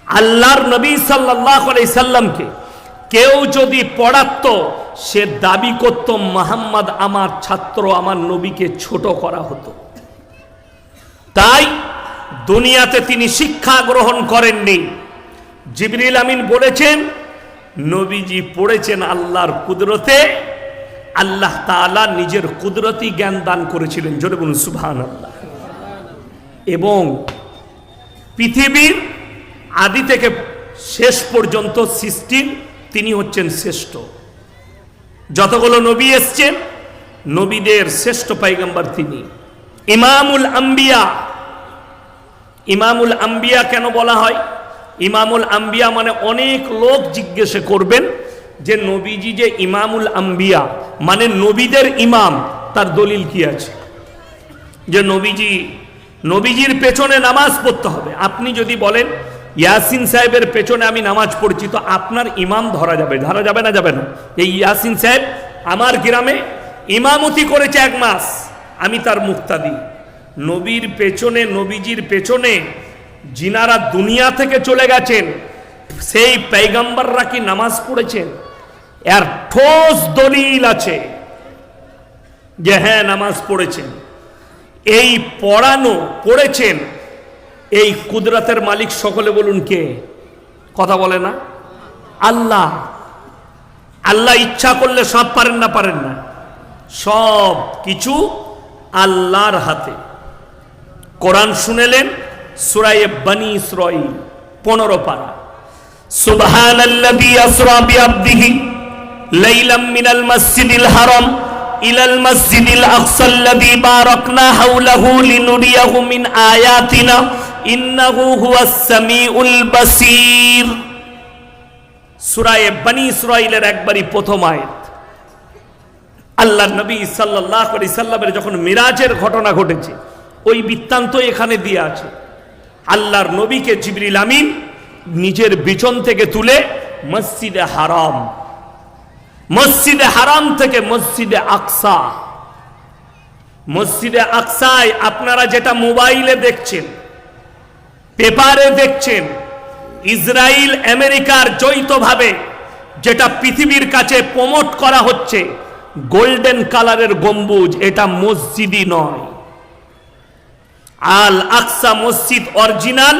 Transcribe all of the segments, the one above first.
আল্লাহর নবী সাল্লাল্লাহু আলাইহি সাল্লামকে কেউ যদি পড়াতো, সে দাবি করত মুহাম্মদ আমার ছাত্র, আমার নবীকে ছোট করা হতো। তাই দুনিয়াতে তিনি শিক্ষা গ্রহণ করেননি। জিবরিল আমিন বলেছেন, নবীজি পড়েছেন আল্লাহর কুদরতে, আল্লাহ তাআলা নিজের কুদরতি জ্ঞান দান করেছিলেন। জোরে বলুন সুবহানাল্লাহ। এবং পৃথিবীর আদি থেকে শেষ পর্যন্ত সৃষ্টির তিনি হচ্ছেন শ্রেষ্ঠ। যতগুলো নবী এসছেন, নবীদের শ্রেষ্ঠ পয়গম্বর তিনি, ইমামুল আম্বিয়া। ইমামুল আম্বিয়া কেন বলা হয়? ইমামুল আম্বিয়া মানে অনেক লোক জিজ্ঞাসা করবেন যে নবীজি যে ইমামুল আম্বিয়া মানে নবীদের ইমাম, তার দলিল কি আছে? যে নবীজির পেছনে নামাজ পড়তে হবে। আপনি যদি বলেন ইয়াসিন সাহেবের পেছনে আমি নামাজ পড়ছি, তো আপনার ইমাম ধরা যাবে না? যাবে না। এই ইয়াসিন সাহেব আমার গ্রামে ইমামতি করেছে 1 মাস, আমি তার মুক্তাদি। নবীজির পেছনে যিনারা দুনিয়া থেকে চলে গেছেন, সেই পয়গম্বররা কি নামাজ পড়েছেন? এর ঠোস দলিল আছে যে হ্যাঁ নামাজ পড়েছেন। এই পড়েছেন, এই কুদরতের মালিক সকলে বলুন কে? কথা বলে না? আল্লাহ। আল্লাহ ইচ্ছা করলে সব পারেন না? সব কিছু আল্লাহর হাতে। কোরআন শুনেলেন সূরা বনী ইসরাঈল 15 পারা, সুবহানাল্লাযী আসরা বিআবদিহি লাইলাম মিনাল মাসজিদিল হারাম ইলাল মাসজিদিল আকসাল্লাযী বারাকনা হাওলাহু লিনুরিয়াহু মিন আয়াতিনা ইন্নাহু হুয়াস সামিউল বাসীর। সূরা বনী ইসরাঈলের একবারই প্রথম আয়াত। আল্লাহর নবী সাল্লাল্লাহু আলাইহি সাল্লামের যখন মিরাজের ঘটনা ঘটেছে, ওই বৃত্তান্ত এখানে দিয়ে আছে। আল্লাহর নবীকে জিবরিল আমিন নিজের বিছন থেকে তুলে মসজিদে হারাম থেকে মসজিদে আকসায় আপনারা যেটা মোবাইলে দেখছেন, পেপারে দেখছেন, ইসরায়েল আমেরিকার যৌথভাবে যেটা পৃথিবীর কাছে প্রমোট করা হচ্ছে, গোল্ডেন কালারের গম্বুজ, এটা মসজিদই নয়। আল আকসা মসজিদ অরিজিনাল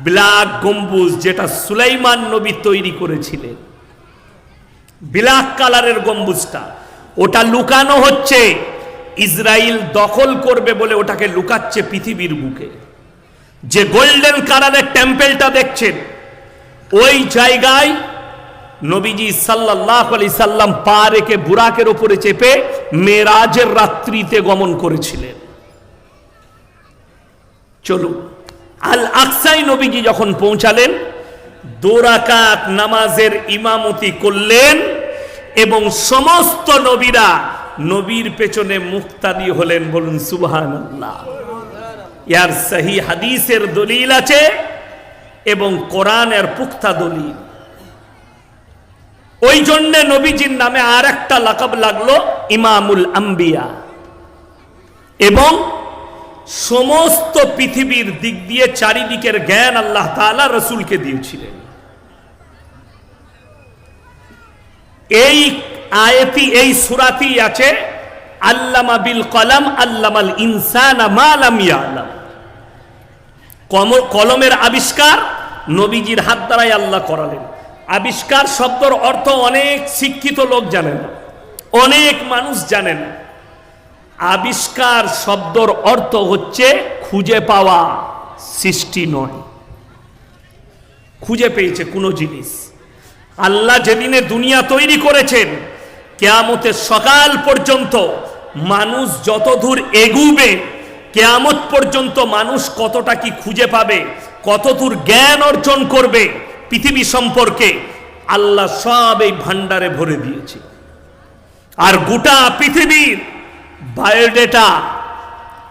ব্ল্যাক গম্বুজ, যেটা সুলাইমান নবী তৈরি করেছিলেন। ব্ল্যাক কালারের গম্বুজটা, ওটা লুকানো হচ্ছে। ইসরায়েল দখল করবে বলে ওটাকে লুকাচ্ছে পৃথিবীর বুকে। যে গোল্ডেন কালারের টেম্পেলটা দেখছেন, ওই জায়গায় নবীজি সাল্লাল্লাহু আলাইহি সাল্লাম পা রেখে বুরাকের উপরে চেপে মেরাজের রাত্রিতে গমন করেছিলেন। চলুন, আল আকসায় নবীজি যখন পৌঁছালেন, 2 রাকাত নামাজের ইমামতি করলেন এবং সমস্ত নবীরা নবীর পেছনে মুক্তাদি হলেন। বলুন সুবহানাল্লাহ। ইয়ার সহি হাদিসের দলিল আছে এবং কোরআনের পুখ্তা দলিল। ওই জন্য নবীজির নামে আর একটা লাকাব লাগলো ইমামুল আম্বিয়া। এবং সমস্ত পৃথিবীর দিক দিয়ে চারিদিকের জ্ঞান আল্লাহ তাআলা রাসূলকে দিয়েছিলেন। এই আয়াতি, এই সূরাতি আছে আল্লামা বিল কলম আল্লামাল ইনসানা মা লাম ইয়ালাম। কলমের আবিষ্কার নবীজির হাত দ্বারাই আল্লাহ করালেন। আবিষ্কার শব্দের অর্থ অনেক শিক্ষিত লোক জানেন, অনেক মানুষ জানেন। আবিষ্কার শব্দের অর্থ হচ্ছে খুঁজে পাওয়া, সৃষ্টি নয়। খুঁজে পেয়েছে কোনো জিনিস। আল্লাহ যেদিনে দুনিয়া তৈরি করেছেন, কিয়ামতের সকাল পর্যন্ত মানুষ যতদূর এগুবে, কিয়ামত পর্যন্ত মানুষ কতটা কি খুঁজে পাবে, কতদূর জ্ঞান অর্জন করবে পৃথিবী সম্পর্কে, আল্লাহ সব এই ভান্ডারে ভরে দিয়েছে। আর গোটা পৃথিবীর বায়োডেটা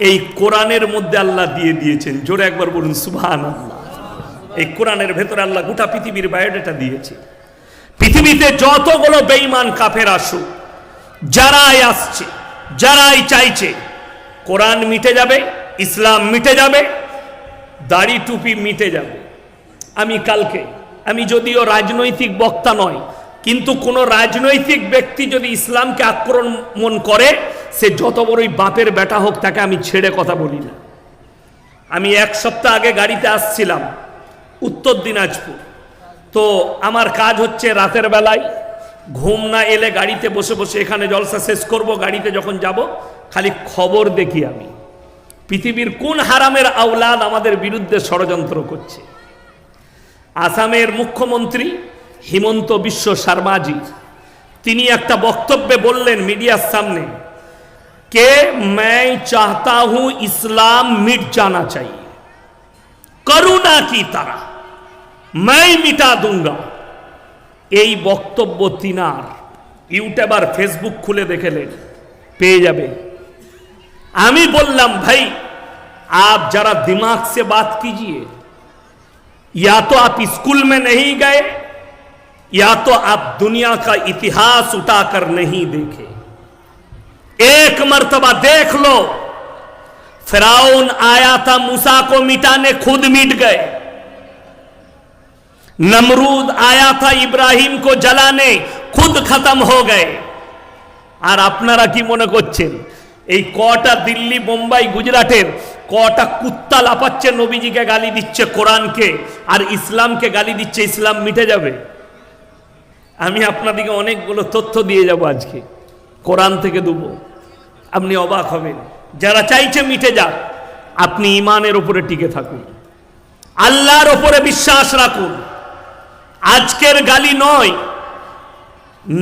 এই কোরআনের মধ্যে আল্লাহ দিয়ে দিয়েছেন। জোরে একবার বলুন সুবহানাল্লাহ। এই কোরআনের ভেতরে আল্লাহ গোটা পৃথিবীর বায়োডেটা দিয়েছে। পৃথিবীতে যতগুলো বেঈমান কাফের আসুক, যারাই আসছে, যারাই চাইছে, কোরআন মিটে যাবে, ইসলাম মিটে যাবে, দাড়ি টুপি মিটে যাবে, আমি কালকে, আমি যদিও রাজনৈতিক বক্তা নয়, কিন্তু কোন রাজনৈতিক ব্যক্তি যদি ইসলামকে আক্রমণ করে, সে যত বড়ই বাপের বেটা হোক, তাকে আমি ছেড়ে কথা বলি না। আমি এক সপ্তাহ আগে গাড়িতে আসছিলাম উত্তর দিনাজপুর, তো আমার কাজ হচ্ছে রাতের বেলায় ঘুম না এলে গাড়িতে বসে বসে এখানে জলসা শেষ করব, গাড়িতে যখন যাব খালি খবর দেখি আমি পৃথিবীর কোন হারামের আওলাদ আমাদের বিরুদ্ধে ষড়যন্ত্র করছে। আসামের মুখ্যমন্ত্রী হিমন্ত বিশ্ব শর্মাজি, তিনি একটা বক্তব্যে বললেন মিডিয়ার সামনে, কে मैं चाहता हूं इस्लाम मिट जाना चाहिए, करुणा की तरह मैं मिटा दूंगा। এই বক্তব্য তিনার ইউটিউব আর ফেসবুক খুলে দেখেলেন, পেয়ে যাবে। আমি বললাম ভাই, आप जरा दिमाग से बात कीजिए, या तो आप स्कूल में नहीं गए, या तो आप दुनिया का इतिहास उठाकर नहीं देखे। एक मर्तबा देख लो, फिरौन आया था मूसा को मिटाने, खुद मिट गए। नमरूद आया था इब्राहिम को जलाने, खुद खत्म हो गए। আর আপনারা কি মনে করছেন এই কটা দিল্লি, বোম্বাই, গুজরাটের কটা কুত্তা লাপাচ্ছে, নবীজিকে গালি দিচ্ছে, কোরআনকে আর ইসলামকে গালি দিচ্ছে, ইসলাম মিটে যাবে? আমি আপনাদেরকে অনেকগুলো তথ্য দিয়ে যাব আজকে, কোরআন থেকে দেবো, আপনি অবাক হবেন। যারা চাইছে মিটে যাক, আপনি ইমানের উপরে টিকে থাকুন, আল্লাহর উপরে বিশ্বাস রাখুন। আজকের গালি নয়,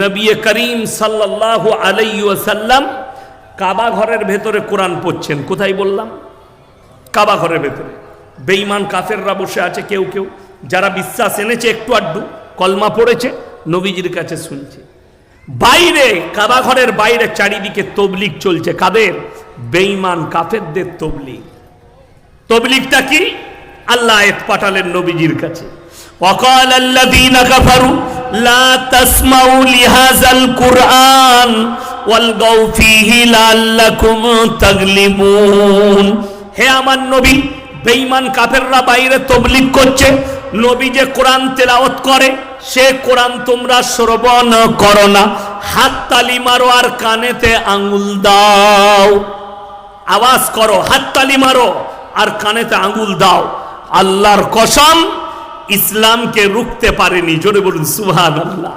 নবী করিম সাল্লাল্লাহু আলাইহি ওয়াসাল্লাম কাবা ঘরের ভেতরে কোরআন পড়ছেন। কোথায় বললাম? কাবা ঘরের ভেতরে। বেঈমান কাফেররা বসে আছে, কেউ কেউ যারা বিশ্বাস এনেছে, একটু আড্ডু কলমা পড়েছে, নবীজির কাছে শুনছে। বাইরে, কাবা ঘরের বাইরে চারিদিকে তবলিগ চলছে। কাদের? বেঈমান কাফেরদের তবলিগ। তবলিগটা কি? আল্লাহ আয়াত পাঠালেন নবীজির কাছে, وقال الذين كفروا لا تسمعوا لهذا القرآن والغوا فيه لعلكم تغلبون। হে আমার নবী, বেঈমান কাফেররা বাইরে তবলিগ করছে, নবী যে কোরআন তেলাওয়াত করে সে কোরআন তোমরা শ্রবণ করো না, হাত তালি মারো আর কানেতে আঙ্গুল দাও। আওয়াজ করো, হাত তালি মারো আর কানেতে আঙ্গুল দাও। আল্লাহর কসম, ইসলামকে রুখতে পারেনি। জোরে বলুন সুবহানাল্লাহ।